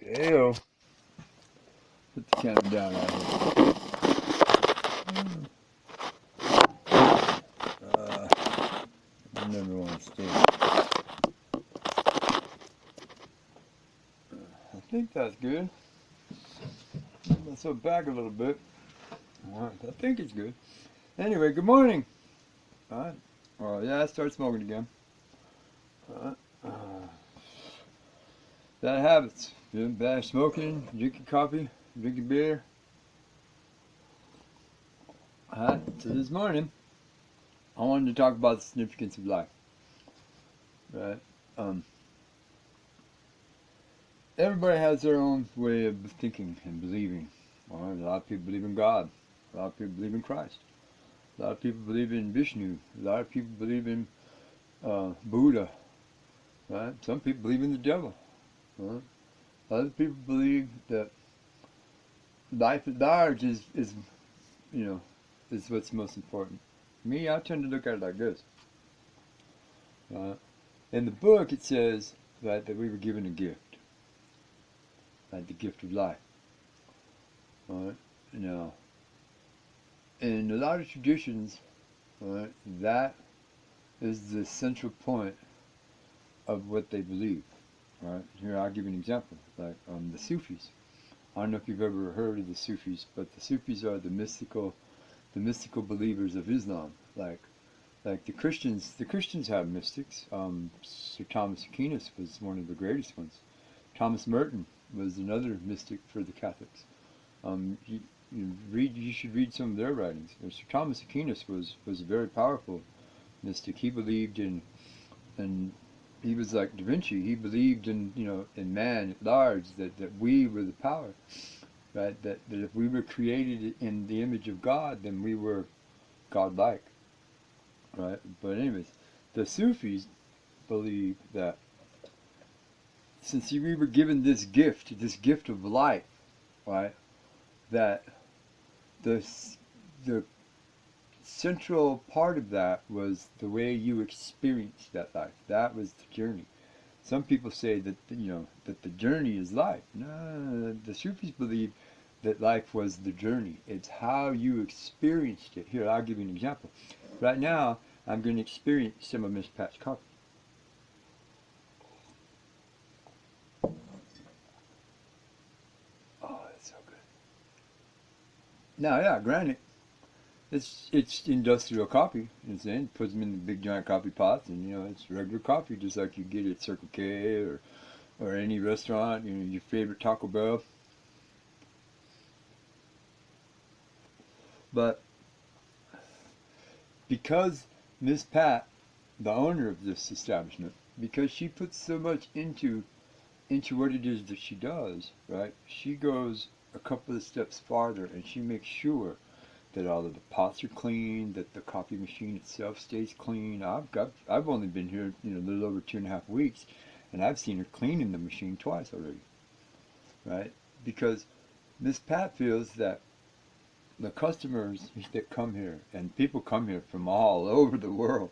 Heyo. Put the camera down out here. I never want to stay. I think that's good. Let's go back a little bit. Alright, I think it's good. Anyway, good morning. Alright. Oh yeah, I started smoking again. Alright. Bad habits. Bad smoking, drinking coffee, drinking beer. Alright, so this morning I wanted to talk about the significance of life. Right? Everybody has their own way of thinking and believing. Alright, a lot of people believe in God. A lot of people believe in Christ. A lot of people believe in Vishnu. A lot of people believe in Buddha. Right? Some people believe in the devil. Right? Other people believe that life at large is what's most important. Me, I tend to look at it like this. In the book, it says that we were given a gift, like the gift of life. Right? Now, in a lot of traditions, right, that is the central point of what they believe. Right? Here, I'll give you an example, like the Sufis. I don't know if you've ever heard of the Sufis, but the Sufis are the mystical believers of Islam. Like the Christians have mystics. Sir Thomas Aquinas was one of the greatest ones. Thomas Merton was another mystic for the Catholics. You should read some of their writings. Sir Thomas Aquinas was a very powerful mystic. He believed in, and he was like Da Vinci. He believed in in man at large, that we were the power, right? That if we were created in the image of God, then we were godlike, right? But anyways, the Sufis believe that since we were given this gift of life, right? That the central part of that was the way you experienced that life. That was the journey. Some people say that that the journey is life. No, the Sufis believe that life was the journey. It's how you experienced it. Here, I'll give you an example. Right now, I'm going to experience some of Miss Pat's coffee. Oh, it's so good. Now, yeah, granted, it's industrial coffee. It puts them in the big giant coffee pots, and it's regular coffee, just like you get at Circle K or any restaurant. Your favorite Taco Bell. But because Miss Pat, the owner of this establishment, because she puts so much into what it is that she does, right? She goes a couple of steps farther, and she makes sure that all of the pots are clean, that the coffee machine itself stays clean. I've only been here a little over 2.5 weeks, and I've seen her cleaning the machine twice already, right? Because Miss Pat feels that the customers that come here, and people come here from all over the world,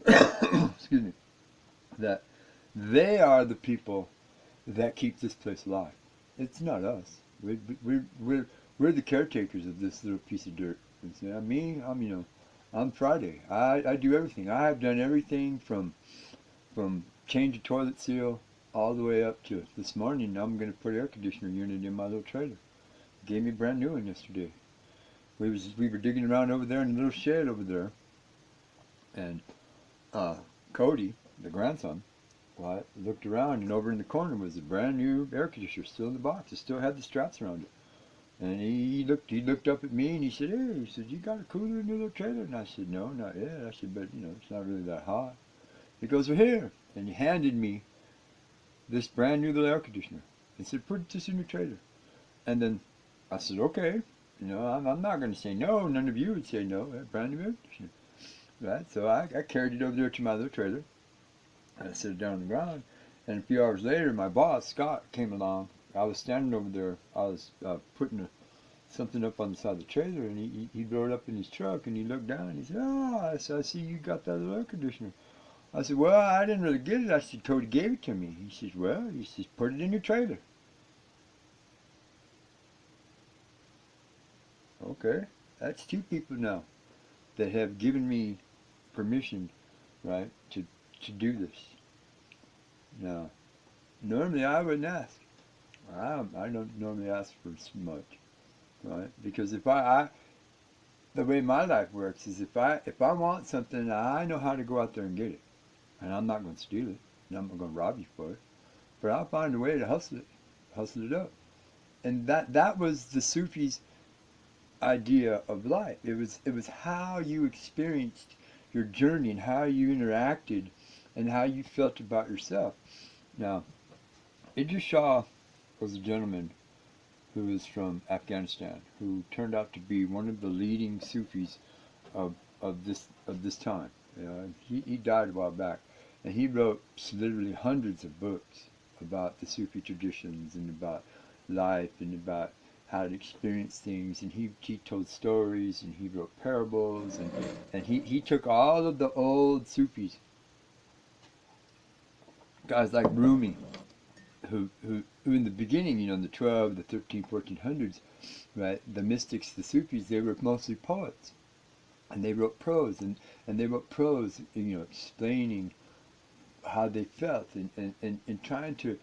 excuse me, that they are the people that keep this place alive. It's not us. We're the caretakers of this little piece of dirt. I'm Friday. I do everything. I have done everything from change a toilet seal all the way up to this morning. I'm going to put an air conditioner unit in my little trailer. Gave me a brand new one yesterday. We were digging around over there in a little shed over there, and Cody, the grandson, looked around, and over in the corner was a brand new air conditioner still in the box. It still had the straps around it. And he looked up at me, and he said, "Hey," he said, "you got a cooler in your little trailer?" And I said, "No, not yet." I said, "But it's not really that hot." He goes, "Well, here," and he handed me this brand new little air conditioner and said, "Put this in your trailer." And then I said, "Okay." I'm not going to say no. None of you would say no. Brand new air conditioner, right? So I carried it over there to my little trailer, and I set it down on the ground. And a few hours later, my boss, Scott, came along. I was standing over there. I was putting something up on the side of the trailer, and he drove it up in his truck, and he looked down, and he said, "Oh, I see you got that little air conditioner." I said, "Well, I didn't really get it." I said, "Cody gave it to me." He says, "Well," he says, "put it in your trailer." Okay, that's two people now that have given me permission, right, to do this. Now, normally I wouldn't ask. I don't normally ask for much, right? Because the way my life works is if I want something, I know how to go out there and get it, and I'm not going to steal it, and I'm not going to rob you for it, but I'll find a way to hustle it up. And that was the Sufis' idea of life. It was how you experienced your journey and how you interacted and how you felt about yourself. Now, Idris Shah was a gentleman who was from Afghanistan, who turned out to be one of the leading Sufis of this time. He died a while back, and he wrote literally hundreds of books about the Sufi traditions and about life and about how to experience things. And he told stories and he wrote parables, and he took all of the old Sufis, guys like Rumi, who in the beginning, in the 12, the 13, 1400s, right, the mystics, the Sufis, they were mostly poets. And they wrote prose, and they wrote prose, explaining how they felt and trying to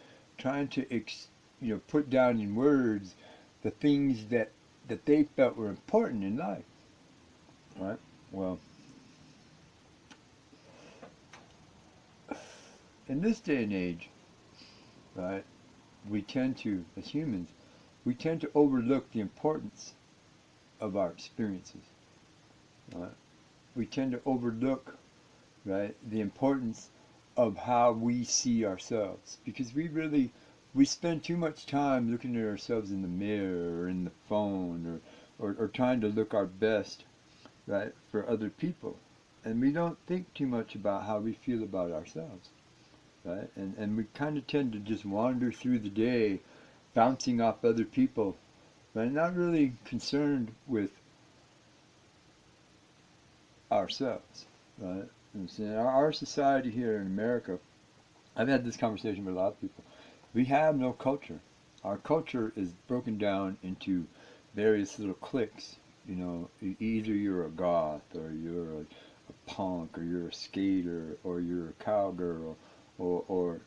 put down in words the things that they felt were important in life, right? Well, in this day and age, right, we tend to, as humans, we tend to overlook the importance of our experiences, right? We tend to overlook, right, the importance of how we see ourselves, because we spend too much time looking at ourselves in the mirror or in the phone or trying to look our best, right, for other people, and we don't think too much about how we feel about ourselves, right? And we kind of tend to just wander through the day bouncing off other people, right? Not really concerned with ourselves, right? And so in our society here in America, I've had this conversation with a lot of people. We have no culture. Our culture is broken down into various little cliques. Either you're a goth, or you're a punk, or you're a skater, or you're a cowgirl, or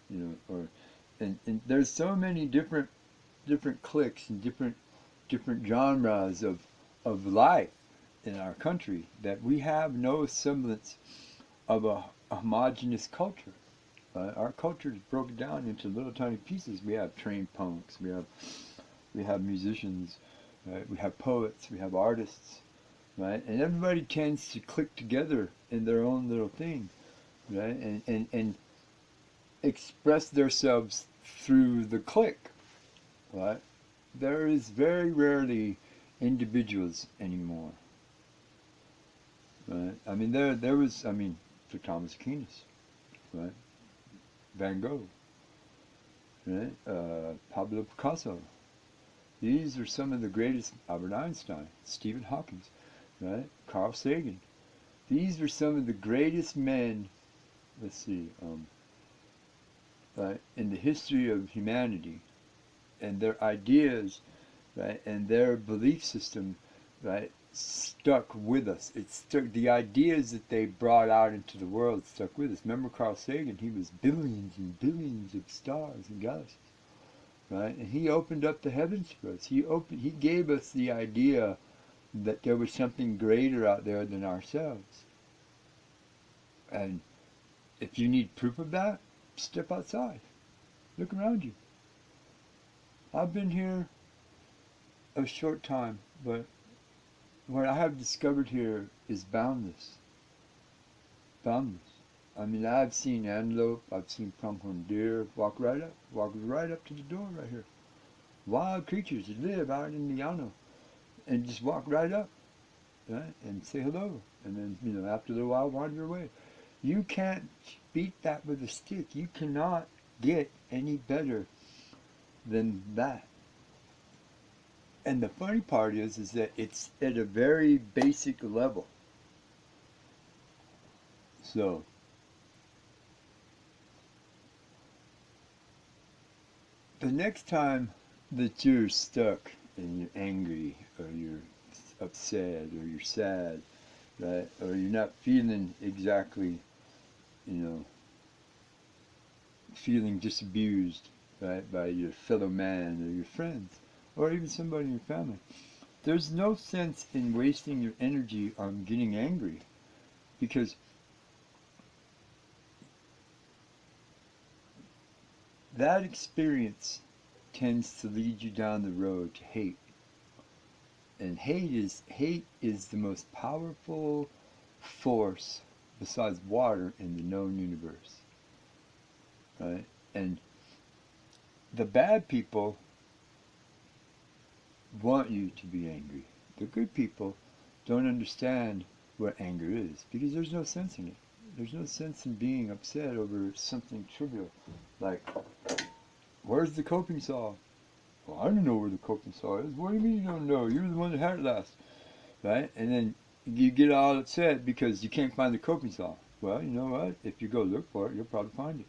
and there's so many different cliques and different genres of life in our country that we have no semblance of a homogeneous culture. Our culture is broken down into little tiny pieces. We have trained punks, we have musicians, right? We have poets, we have artists, right? And everybody tends to click together in their own little thing, right? And express themselves through the clique, right? There is very rarely individuals anymore, right? I mean, there was, for Thomas Aquinas, right? Van Gogh, right? Pablo Picasso. These are some of the greatest. Albert Einstein, Stephen Hawking, right? Carl Sagan. These are some of the greatest men. Let's see, right, in the history of humanity, and their ideas, right, and their belief system, right, stuck with us. It stuck. The ideas that they brought out into the world stuck with us. Remember Carl Sagan? He was billions and billions of stars and galaxies, right? And he opened up the heavens for us. He gave us the idea that there was something greater out there than ourselves. And if you need proof of that, step outside. Look around you. I've been here a short time, but what I have discovered here is boundless. Boundless. I mean, I've seen antelope, I've seen pronghorn deer walk right up to the door right here. Wild creatures that live out in the llano and just walk right up, right, and say hello, and then after a little while wander away. You can't beat that with a stick. You cannot get any better than that. And the funny part is that it's at a very basic level. So, the next time that you're stuck and you're angry or you're upset or you're sad, right? Or you're not feeling exactly, you know, feeling disabused, right, by your fellow man or your friends or even somebody in your family. There's no sense in wasting your energy on getting angry because that experience tends to lead you down the road to hate. And hate is the most powerful force besides water in the known universe. Right? And the bad people want you to be angry. The good people don't understand what anger is because there's no sense in it. There's no sense in being upset over something trivial. Like, where's the coping saw? Well, I don't know where the coping saw is. What do you mean you don't know? You're the one that had it last. Right? And then you get all upset because you can't find the coping saw. Well, you know what? If you go look for it, you'll probably find it.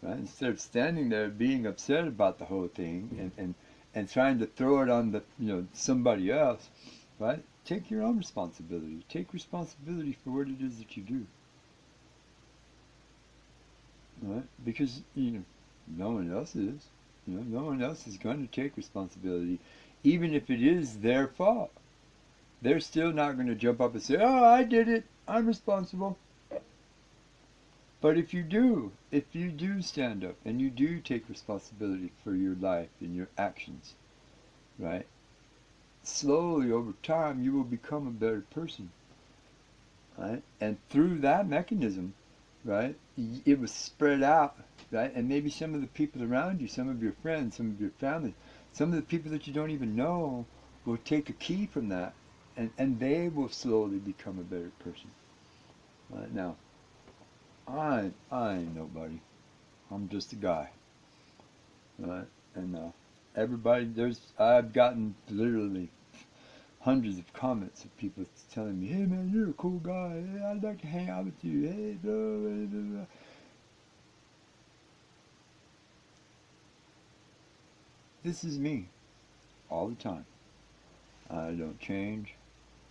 Right? Instead of standing there being upset about the whole thing and trying to throw it on the somebody else, right? Take your own responsibility. Take responsibility for what it is that you do. Right? Because no one else is. No one else is going to take responsibility, even if it is their fault. They're still not going to jump up and say, "Oh, I did it. I'm responsible." But if you do stand up and you do take responsibility for your life and your actions, right? Slowly over time, you will become a better person, right? And through that mechanism, right, it was spread out, right? And maybe some of the people around you, some of your friends, some of your family, some of the people that you don't even know will take a key from that, and they will slowly become a better person. Right? Now, I ain't nobody. I'm just a guy, right? And I've gotten literally hundreds of comments of people telling me, "Hey man, you're a cool guy. Hey, I'd like to hang out with you. Hey, blah, blah, blah, blah." This is me all the time. I don't change.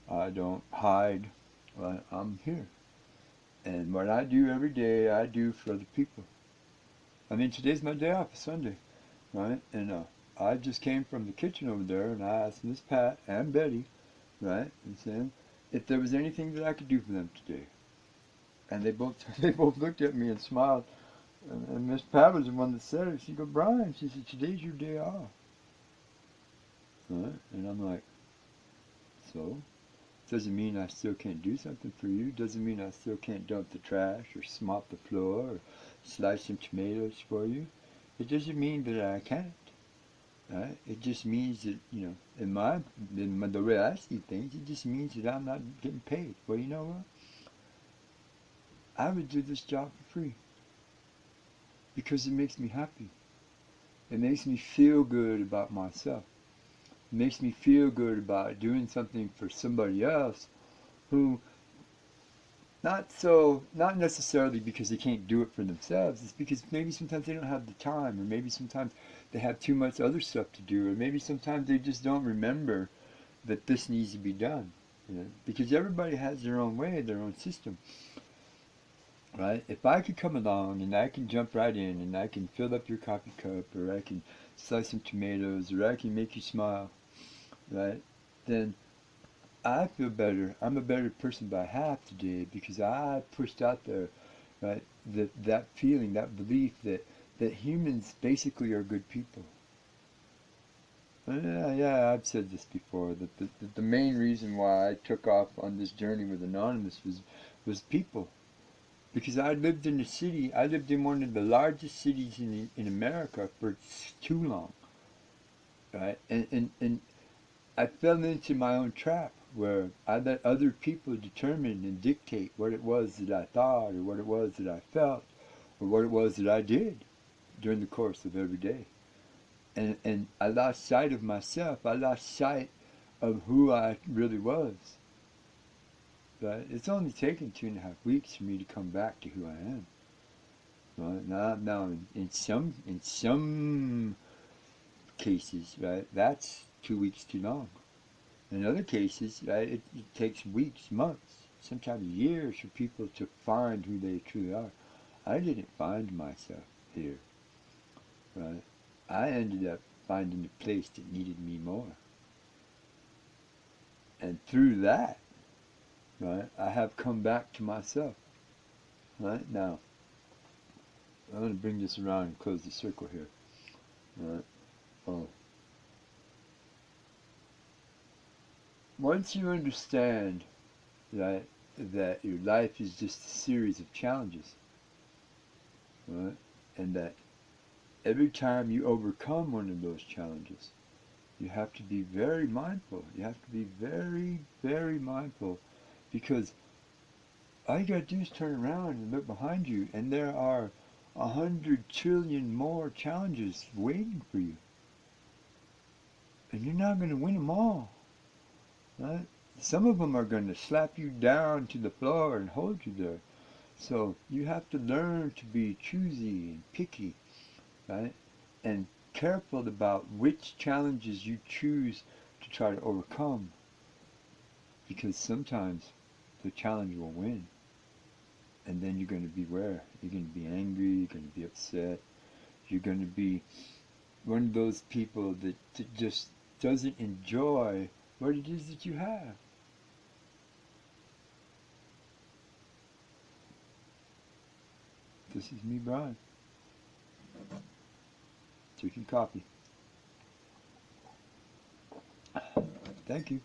I don't hide. Right? I'm here. And what I do every day, I do for other people. I mean, today's my day off, it's Sunday, right? And I just came from the kitchen over there, and I asked Miss Pat and Betty, right, and said if there was anything that I could do for them today. And they both they both looked at me and smiled. And Miss Pat was the one that said it. She goes, "Brian," she said, "today's your day off." Right? And I'm like, so? Doesn't mean I still can't do something for you. Doesn't mean I still can't dump the trash or mop the floor or slice some tomatoes for you. It doesn't mean that I can't. Right? It just means that, the way I see things, it just means that I'm not getting paid. Well, you know what? I would do this job for free because it makes me happy. It makes me feel good about myself. It makes me feel good about doing something for somebody else who, not necessarily because they can't do it for themselves, it's because maybe sometimes they don't have the time, or maybe sometimes they have too much other stuff to do, or maybe sometimes they just don't remember that this needs to be done. Because everybody has their own way, their own system. Right? If I could come along and I can jump right in and I can fill up your coffee cup, or I can slice some tomatoes, or I can make you smile, right? Then I feel better. I'm a better person by half today because I pushed out there, right? That feeling, that belief that humans basically are good people. Yeah, I've said this before. That the main reason why I took off on this journey with Anonymous was people. Because I lived in the city. I lived in one of the largest cities in America for too long, right? And I fell into my own trap where I let other people determine and dictate what it was that I thought, or what it was that I felt, or what it was that I did during the course of every day. And I lost sight of myself. I lost sight of who I really was. Right? It's only taken 2.5 weeks for me to come back to who I am. Right? Now in some cases, right, that's 2 weeks too long. In other cases, right, it takes weeks, months, sometimes years for people to find who they truly are. I didn't find myself here, right? I ended up finding the place that needed me more. And through that, right, I have come back to myself. Right? Now, I'm going to bring this around and close the circle here. Right? Oh. Once you understand, right, that your life is just a series of challenges, right, and that every time you overcome one of those challenges, you have to be very mindful. You have to be very, very mindful, because all you gotta do is turn around and look behind you, and there are 100 trillion more challenges waiting for you. And you're not gonna win them all, right? Some of them are gonna slap you down to the floor and hold you there. So you have to learn to be choosy and picky, right? And careful about which challenges you choose to try to overcome, because sometimes the challenge will win. And then you're going to beware. You're going to be angry, you're going to be upset, you're going to be one of those people that just doesn't enjoy what it is that you have. This is me, Brian, drinking coffee. Thank you.